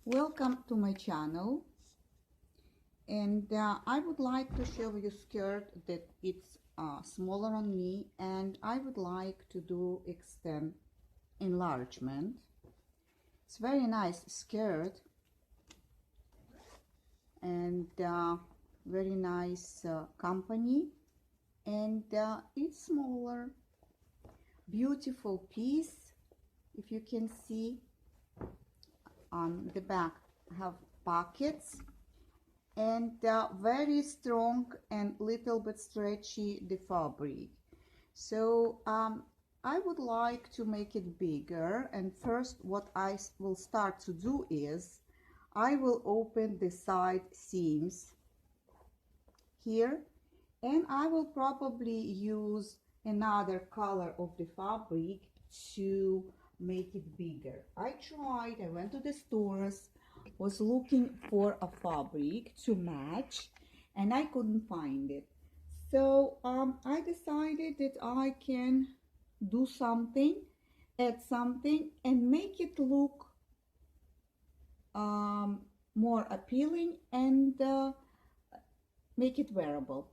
Welcome to my channel, and I would like to show you skirt that it's smaller on me, and I would like to do extend enlargement. It's very nice skirt and very nice company, and it's smaller, beautiful piece. If you can see on the back have pockets, and very strong and little bit stretchy the fabric. So I would like to make it bigger, and first what I will start to do is I will open the side seams here, and I will probably use another color of the fabric to make it bigger. I went to the stores, was looking for a fabric to match, and I couldn't find it. So I decided that I can do something, add something, and make it look um, more appealing and make it wearable.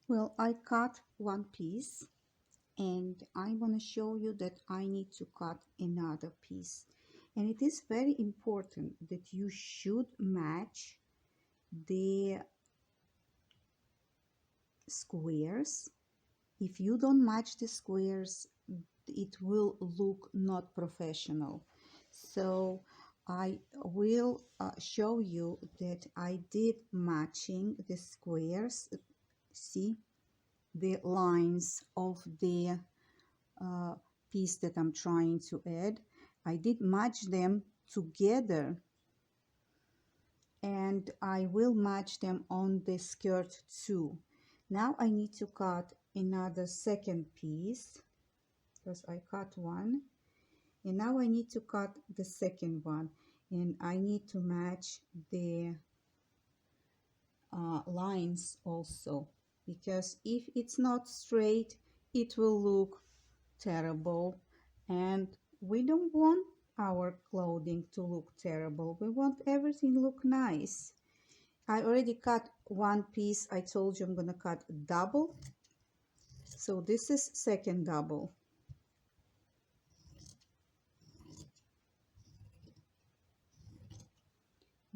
Well, I cut one piece, and I'm going to show you that I need to cut another piece. And it is very important that you should match the squares. If you don't match the squares, it will look not professional. So I will show you that I did matching the squares. See the lines of the uh, piece that I'm trying to add. I did match them together, and I will match them on the skirt too. Now I need to cut another second piece because I cut one, and now I need to cut the second one, and I need to match the lines also, because if it's not straight it will look terrible, and we don't want our clothing to look terrible. We want everything look nice. I already cut one piece. I told you I'm gonna cut double, so this is second double.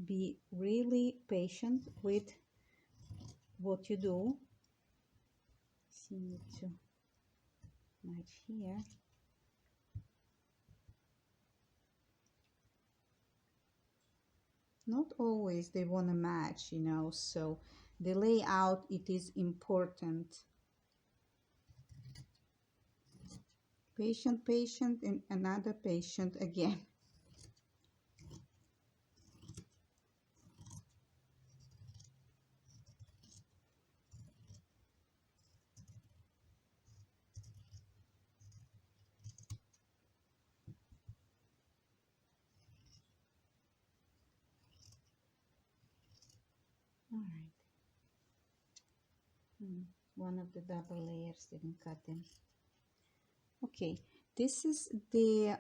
Be really patient with what you do. So you need to match here. Not always they want to match, you know, so the layout, it is important. Patient, patient, and another patient again. All right. One of the double layers didn't cut them. Okay, this is the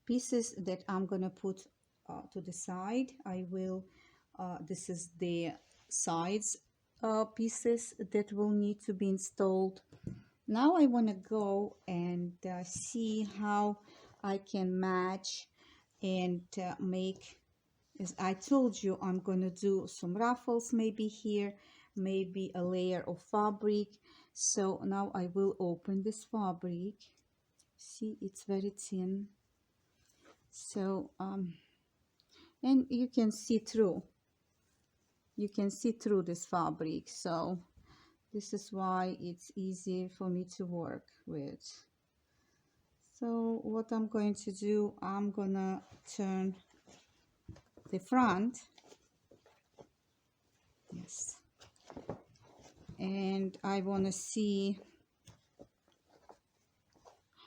pieces that I'm gonna put to the side. I will, this is the sides pieces that will need to be installed. Now I want to go and see how I can match and make, as I told you, I'm going to do some ruffles maybe here, maybe a layer of fabric. So now I will open this fabric. See, it's very thin. So, and you can see through. You can see through this fabric. So this is why it's easy for me to work with. So what I'm going to do, I'm gonna turn the front, yes, and I want to see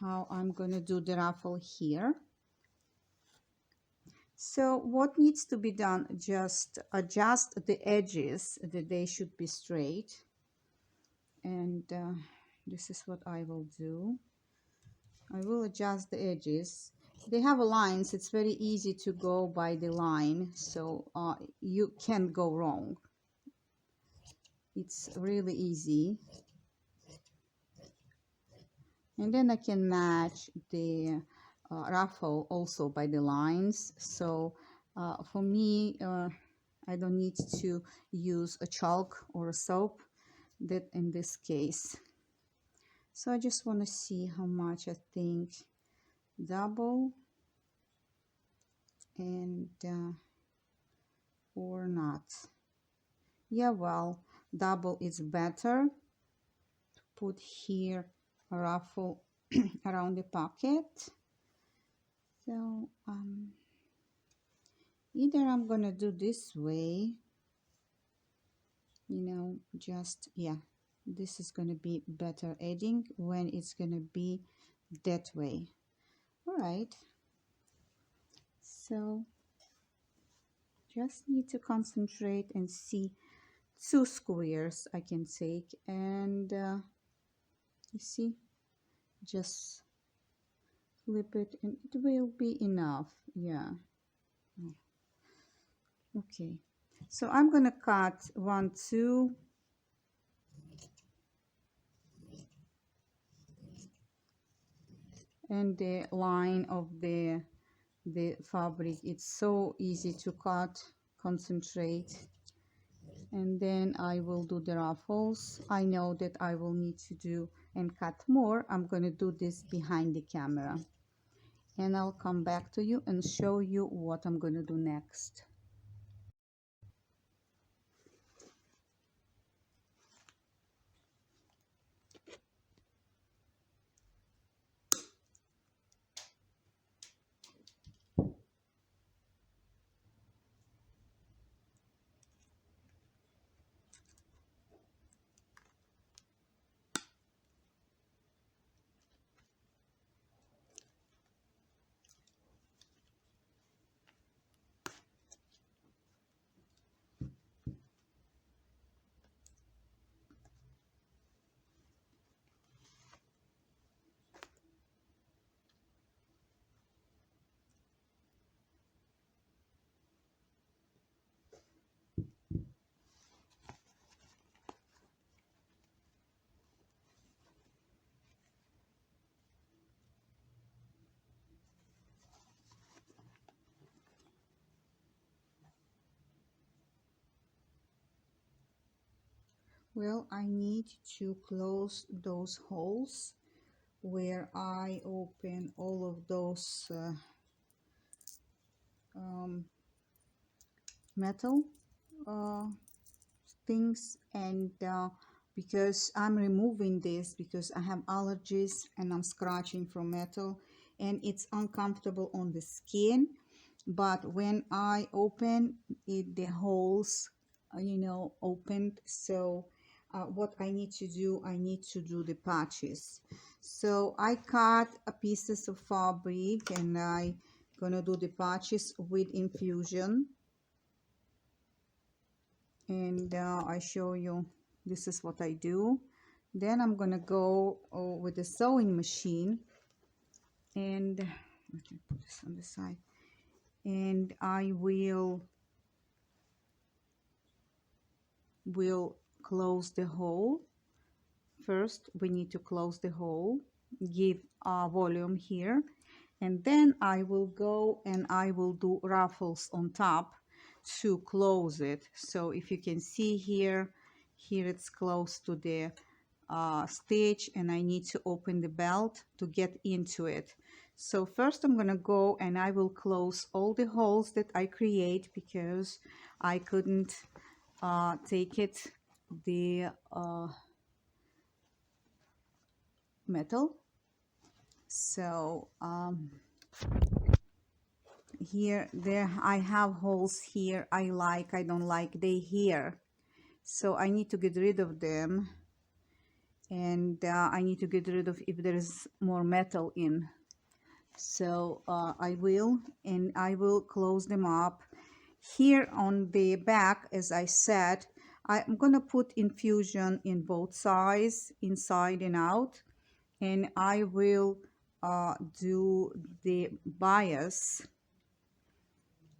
how I'm gonna do the ruffle here. So what needs to be done, just adjust the edges that they should be straight, and this is what I will do. I will adjust the edges. They have lines. It's very easy to go by the line, so you can't go wrong. It's really easy. And then I can match the ruffle also by the lines. So for me, I don't need to use a chalk or a soap, that in this case. So I just want to see how much I think double and or not. Yeah, well, double is better. Put here a ruffle around the pocket. So either I'm gonna do this way, you know, just, yeah, this is gonna be better adding when it's gonna be that way. All right, so just need to concentrate and see two squares I can take, and you see, just flip it and it will be enough. Yeah. Okay, so I'm gonna cut 1, 2, and the line of the fabric, it's so easy to cut. Concentrate, and then I will do the ruffles. I know that I will need to do and cut more. I'm going to do this behind the camera, and I'll come back to you and show you what I'm going to do next. Well, I need to close those holes where I open all of those um, metal uh, things, and because I'm removing this because I have allergies and I'm scratching from metal and it's uncomfortable on the skin. But when I open it, the holes opened. So what I need to do, I need to do the patches. So I cut a pieces of fabric and I gonna do the patches with infusion. And I show you, this is what I do. Then I'm gonna go with the sewing machine, and let me put this on the side, and I will close the hole. First we need to close the hole, give a volume here, and then I will go and I will do ruffles on top to close it. So if you can see here it's close to the stitch, and I need to open the belt to get into it. So first I'm gonna go and I will close all the holes that I create because I couldn't take it the metal. So here, there, I have holes here. I don't like, they here. So I need to get rid of them, and I need to get rid of if there is more metal in. So I will, and I will close them up. Here on the back, as I said, I'm gonna put infusion in both sides, inside and out, and I will do the bias,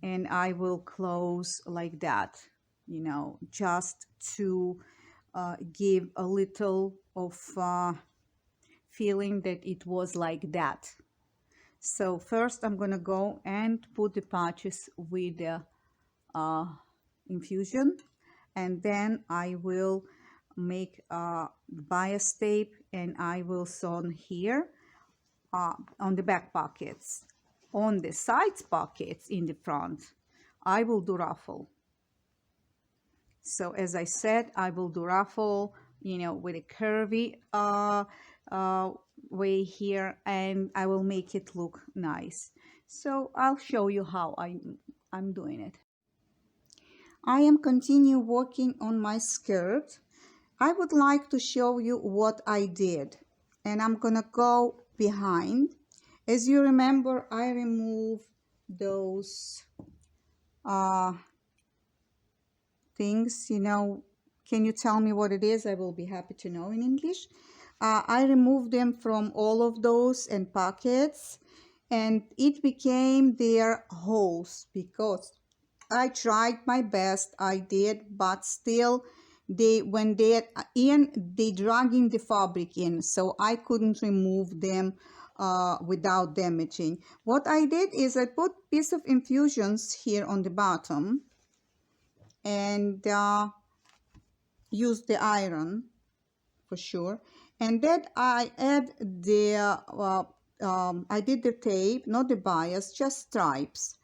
and I will close like that, just to give a little of feeling that it was like that. So first I'm gonna go and put the patches with the infusion, and then I will make a bias tape, and I will sew here on the back pockets. On the sides pockets in the front, I will do ruffle. So as I said, I will do ruffle, with a curvy way here, and I will make it look nice. So I'll show you how I'm doing it. I am continue working on my skirt. I would like to show you what I did, and I'm gonna go behind. As you remember, I removed those things, can you tell me what it is? I will be happy to know in English. I removed them from all of those and pockets, and it became their holes because I tried my best, I did, but still when they're in, they dragging the fabric in, so I couldn't remove them without damaging. What I did is I put piece of infusions here on the bottom, and use the iron for sure, and then I add the I did the tape, not the bias, just stripes,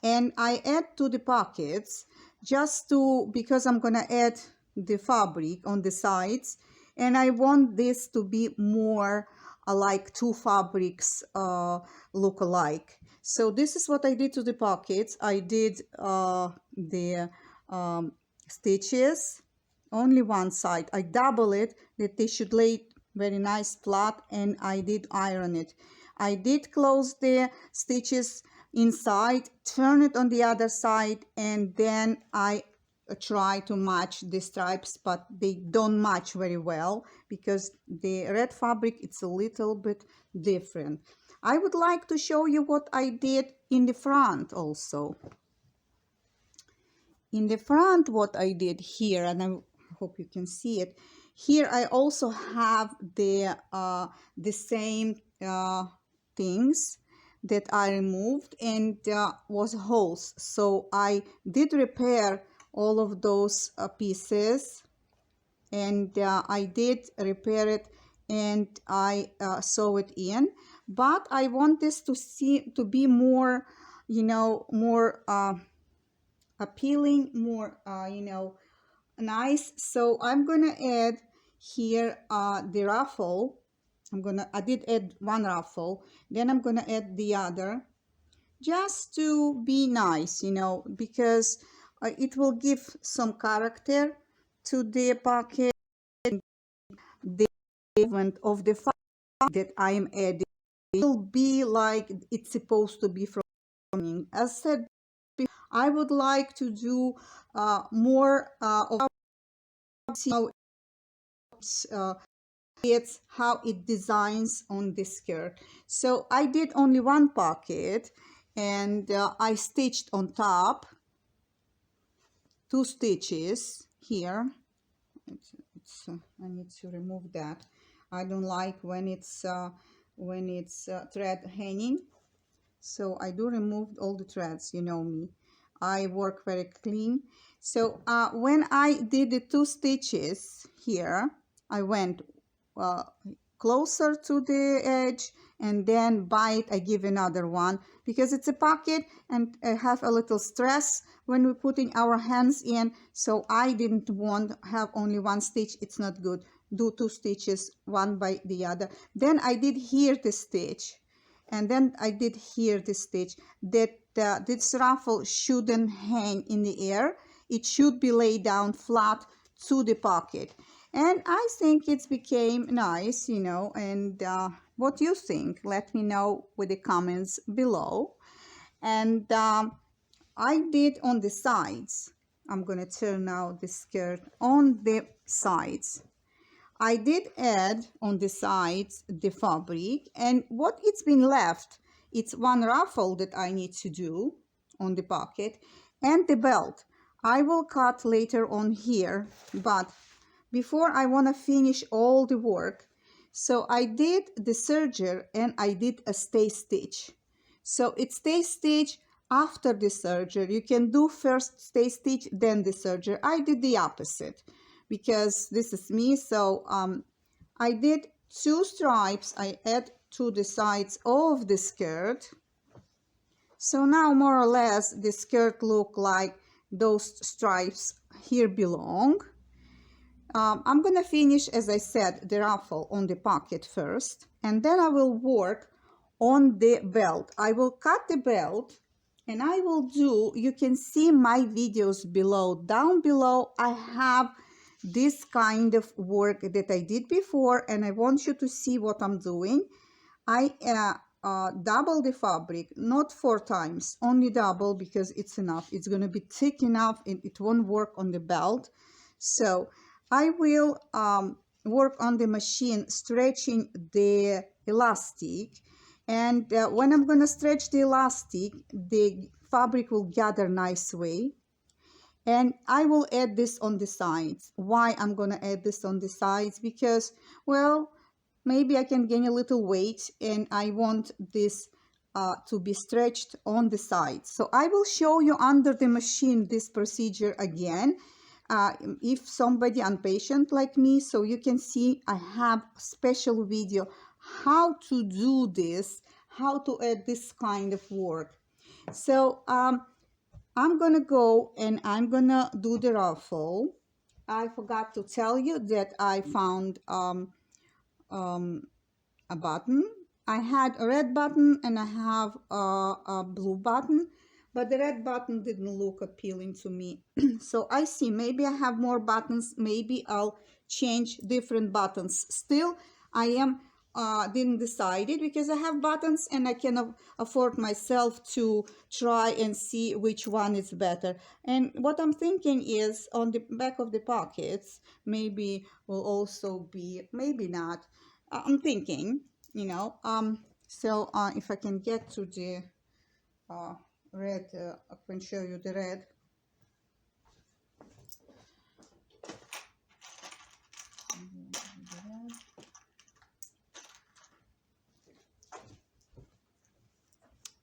and I add to the pockets just to, because I'm gonna add the fabric on the sides, and I want this to be more like two fabrics look alike. So this is what I did to the pockets. I did the stitches only one side. I double it that they should lay very nice flat, and I did iron it. I did close the stitches inside, turn it on the other side, and then I try to match the stripes, but they don't match very well because the red fabric, it's a little bit different. I would like to show you what I did in the front also. In the front, what I did here, and I hope you can see it here, I also have the same things that I removed, and was holes. So I did repair all of those pieces, and I did repair it, and I sew it in. But I want this to be more, you know, more appealing, more nice. So I'm gonna add here the ruffle. I did add one ruffle, then I'm gonna add the other, just to be nice, you know, because it will give some character to the pocket, the movement of the fabric that I am adding will be like it's supposed to be from beginning. As said, I would like to do more of how it's how it designs on the skirt. So I did only one pocket, and I stitched on top 2 stitches here. I need to remove that. I don't like when it's thread hanging, so I do remove all the threads. You know me, I work very clean. So when I did the 2 stitches here, I went closer to the edge, and then by it I give another one, because it's a pocket and I have a little stress when we're putting our hands in. So I didn't want to have only 1 stitch. It's not good. Do 2 stitches, one by the other. Then I did here the stitch, and then I did here the stitch, that this ruffle shouldn't hang in the air. It should be laid down flat to the pocket. And I think it's became nice, you know. And what you think, let me know with the comments below. And I did on the sides. I'm gonna turn now the skirt on the sides. I did add on the sides the fabric, and what it's been left, it's one ruffle that I need to do on the pocket, and the belt. I will cut later on here, but before I want to finish all the work, so I did the serger and I did a stay stitch. So it stay stitch after the serger. You can do first stay stitch, then the serger. I did the opposite because this is me. So I did 2 stripes. I add to the sides of the skirt. So now more or less the skirt look like those stripes here belong. I'm gonna finish, as I said, the ruffle on the pocket first, and then I will work on the belt. I will cut the belt, and I will do, you can see my videos below. Down below I have this kind of work that I did before, and I want you to see what I'm doing. I double the fabric, not 4 times, only double, because it's enough. It's going to be thick enough and it won't work on the belt. So I will work on the machine stretching the elastic, and when I'm going to stretch the elastic, the fabric will gather nice way. And I will add this on the sides. Why I'm going to add this on the sides? Because, well, maybe I can gain a little weight, and I want this to be stretched on the sides. So I will show you under the machine this procedure again. If somebody impatient like me, so you can see I have a special video how to do this, how to add this kind of work. So I'm gonna go and I'm gonna do the ruffle. I forgot to tell you that I found a button. I had a red button and I have a blue button, but the red button didn't look appealing to me. So I see, maybe I have more buttons, maybe I'll change different buttons. Still, I am didn't decide it, because I have buttons and I can afford myself to try and see which one is better. And what I'm thinking is on the back of the pockets, maybe will also be, maybe not. I'm thinking, you know, so if I can get to the red, I can show you the red.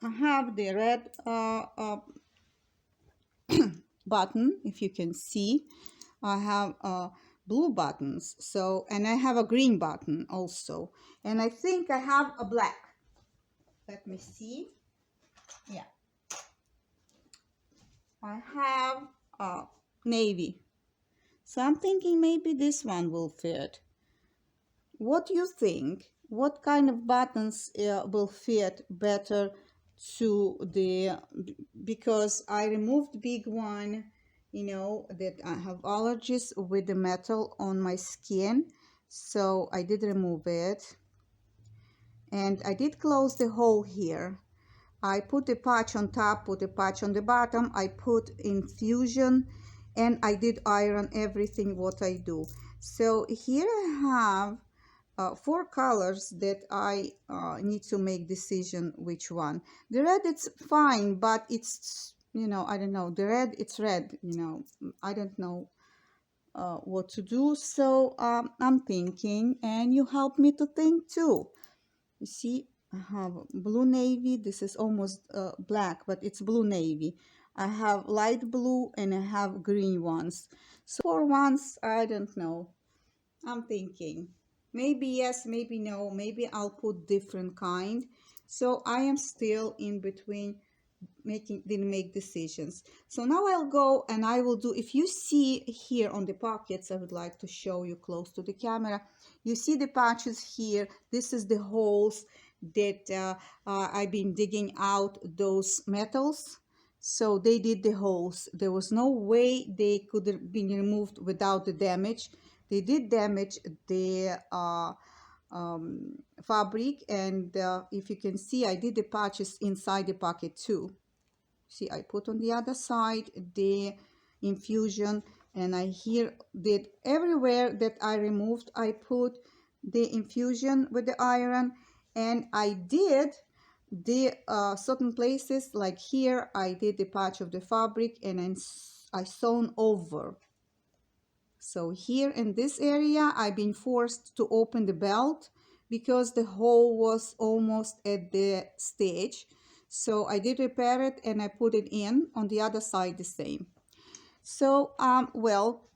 I have the red button, if you can see. I have a blue buttons. So, and I have a green button also. And I think I have a black. Let me see. Yeah. I have a navy. So I'm thinking maybe this one will fit. What do you think? What kind of buttons will fit better to the, because I removed big one, you know, that I have allergies with the metal on my skin. So I did remove it. And I did close the hole here. I put a patch on top, put a patch on the bottom. I put infusion and I did iron everything what I do. So here I have 4 colors that I need to make decision which one. The red, it's fine, but it's, you know, I don't know. The red, it's red, you know. I don't know what to do. So I'm thinking, and you help me to think too. You see, I have blue navy. This is almost black, but it's blue navy. I have light blue and I have green ones. So for once, I don't know. I'm thinking maybe yes, maybe no, maybe I'll put different kind. So I am still in between, didn't make decisions. So now I'll go and I will do, if you see here on the pockets, I would like to show you close to the camera. You see the patches here. This is the holes that I've been digging out those metals. So they did the holes. There was no way they could have been removed without the damage. They did damage the fabric, and if you can see, I did the patches inside the pocket too. See, I put on the other side the infusion, and I here did everywhere that I removed, I put the infusion with the iron, and I did the certain places like here, I did the patch of the fabric and then I sewn over. So here in this area, I've been forced to open the belt because the hole was almost at the stage. So I did repair it and I put it in on the other side the same. So, well,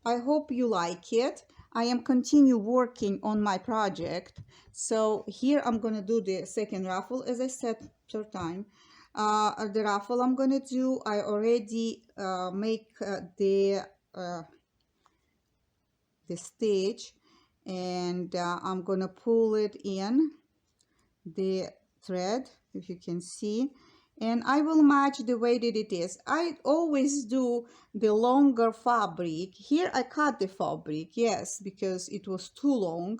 I hope you like it. I am continue working on my project. So here I'm going to do the second ruffle, as I said, third time. The ruffle I'm going to do, I already make the stitch, and I'm gonna pull it in the thread, if you can see, and I will match the way that it is. I always do the longer fabric. Here I cut the fabric, yes, because it was too long,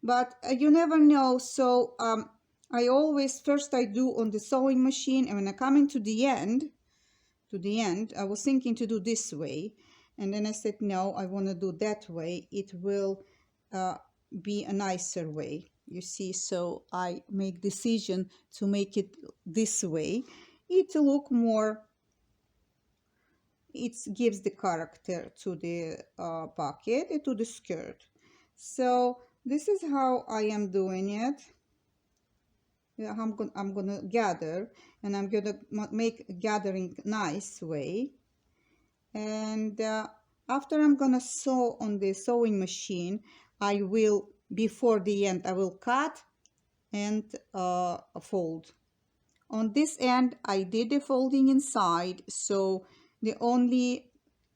but you never know. So I always first I do on the sewing machine, and when I come into the end, I was thinking to do this way, and then I said no, I want to do that way. It will be a nicer way, you see. So I make decision to make it this way. It look more, it gives the character to the pocket and to the skirt. So this is how I am doing it. Yeah, I'm gonna gather, and I'm gonna make gathering nice way. And after I'm gonna sew on the sewing machine, I will, before the end, I will cut and fold. On this end, I did the folding inside, so the only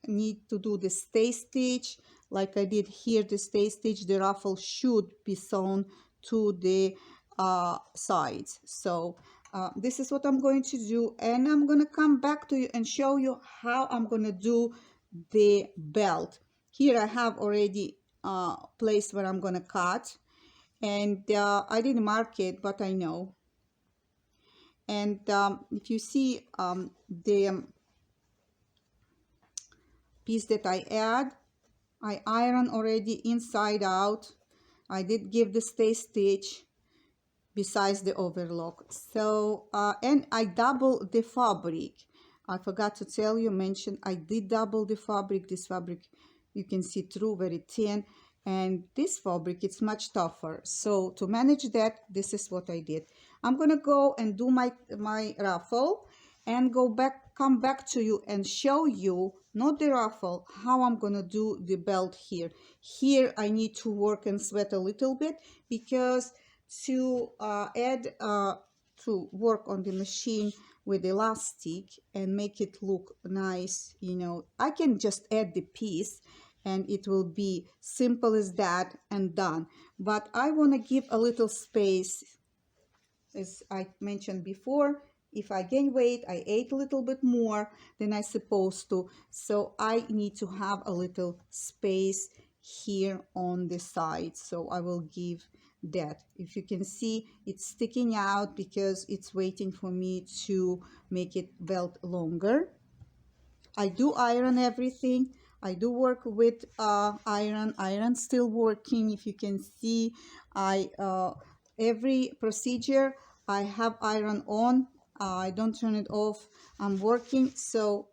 need to do the stay stitch like I did here. The stay stitch, the ruffle should be sewn to the sides. So this is what I'm going to do, and I'm going to come back to you and show you how I'm going to do the belt. Here I have already place where I'm going to cut, and I didn't mark it, but I know. And if you see the piece that I add, I iron already inside out. I did give the stay stitch besides the overlock. So and I double the fabric. I forgot to tell you, mention I did double the fabric. This fabric you can see through, very thin, and this fabric, it's much tougher. So to manage that, this is what I did. I'm gonna go and do my ruffle and go back come back to you and show you, not the ruffle, how I'm gonna do the belt here. Here I need to work and sweat a little bit, because to to work on the machine with elastic and make it look nice, you know, I can just add the piece and it will be simple as that and done. But I want to give a little space. As I mentioned before, if I gain weight, I ate a little bit more than I supposed to. So I need to have a little space here on the side. So I will give that. If you can see, it's sticking out because it's waiting for me to make it belt longer. I do iron everything. I do work with iron still working. If you can see, I every procedure I have iron on. I don't turn it off. I'm working. So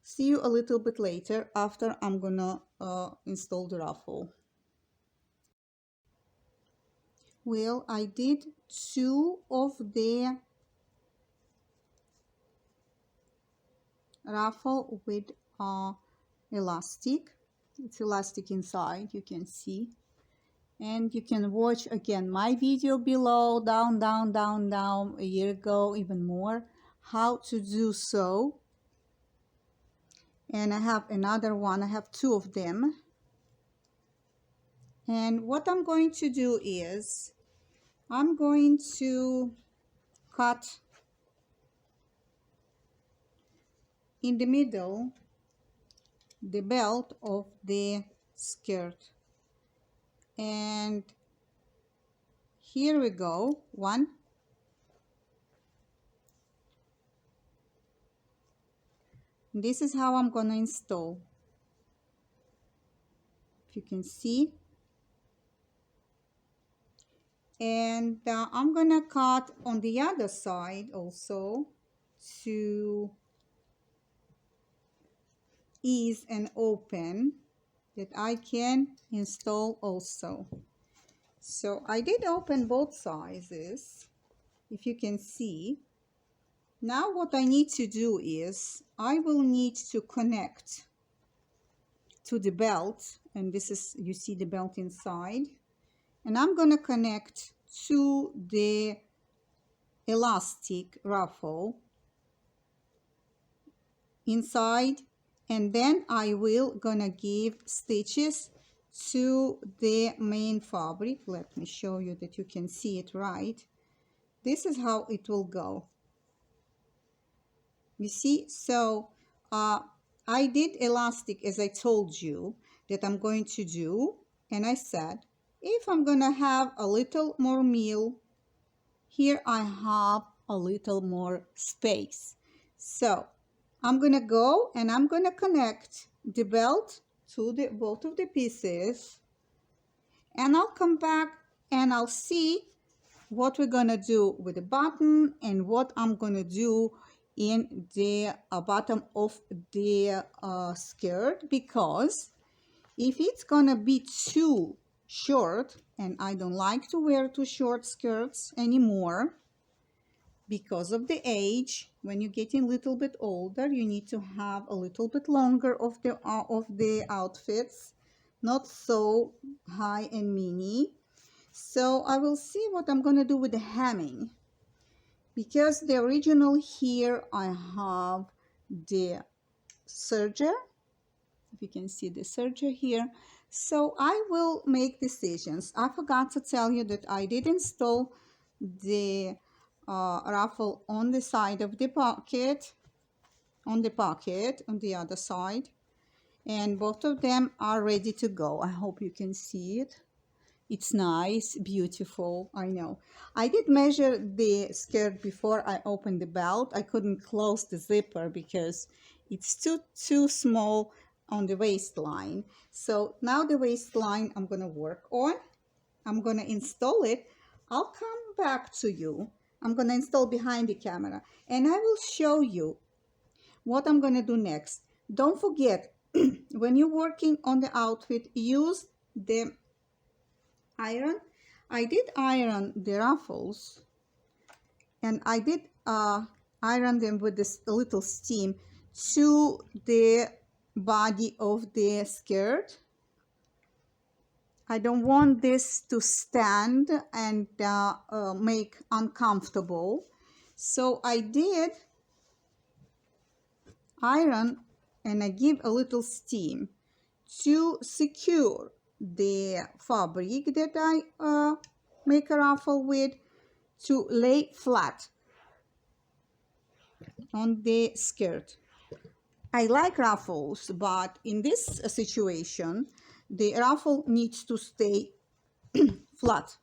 see you a little bit later after I'm gonna install the ruffle. Well, I did two of the ruffle with elastic. It's elastic inside, you can see. And you can watch again my video below, down, down, down, down, a year ago, even more, how to do so. And I have another one, I have two of them. And what I'm going to do is, I'm going to cut in the middle the belt of the skirt. And here we go, one. This is how I'm gonna install. If you can see. And I'm gonna cut on the other side also to ease and open, that I can install also. So I did open both sizes, if you can see. Now what I need to do is, I will need to connect to the belt, and this is, you see the belt inside, and I'm gonna connect to the elastic ruffle inside, and then I will gonna give stitches to the main fabric. Let me show you that you can see it right. This is how it will go. You see, so I did elastic as I told you that I'm going to do, and I said if I'm gonna have a little more meal, here I have a little more space. So I'm gonna go and I'm gonna connect the belt to the both of the pieces, and I'll come back and I'll see what we're gonna do with the button and what I'm gonna do in the bottom of the skirt, because if it's gonna be too short, and I don't like to wear too short skirts anymore, because of the age, when you're getting a little bit older, you need to have a little bit longer of the outfits, not so high and mini. So I will see what I'm going to do with the hemming, because the original here I have the serger, if you can see the serger here. So I will make decisions. I forgot to tell you that I did install the ruffle on the side of the pocket, on the other side, and both of them are ready to go. I hope you can see it. It's nice, beautiful, I know. I did measure the skirt before I opened the belt. I couldn't close the zipper because it's too small on the waistline. So now the waistline I'm gonna work on. I'm gonna install it. I'll come back to you. I'm gonna install behind the camera and I will show you what I'm gonna do next. Don't forget, when you're working on the outfit, use the iron. I did iron the ruffles, and I iron them with this little steam to the body of the skirt. I don't want this to stand and make uncomfortable. So I did iron and I give a little steam to secure the fabric that I make a ruffle with, to lay flat on the skirt. I like ruffles, but in this situation, the ruffle needs to stay flat.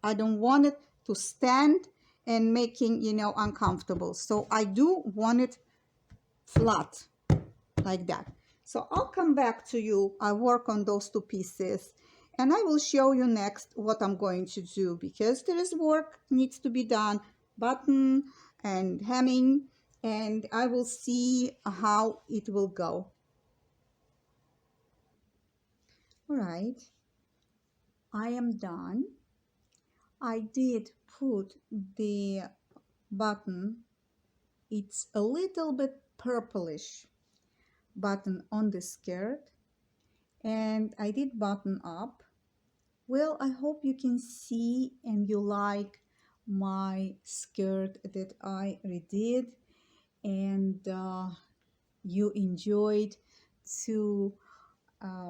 I don't want it to stand and making, uncomfortable. So I do want it flat like that. So I'll come back to you. I work on those two pieces and I will show you next what I'm going to do, because there is work needs to be done, button and hemming, and I will see how it will go. All right, I am done. I did put the button, it's a little bit purplish button on the skirt, and I did button up. Well, I hope you can see and you like my skirt that I redid, and you enjoyed to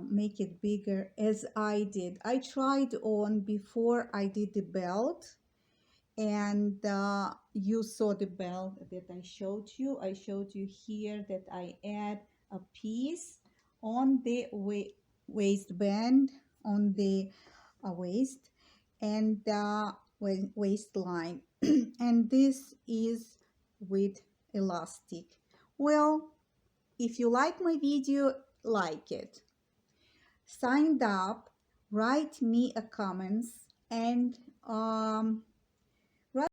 make it bigger as I did. I tried on before I did the belt, and you saw the belt that I showed you. I showed you here that I add a piece on the waistband, on the waist, and waistline. And this is with elastic. Well, if you like my video, like it, signed up, write me a comments, and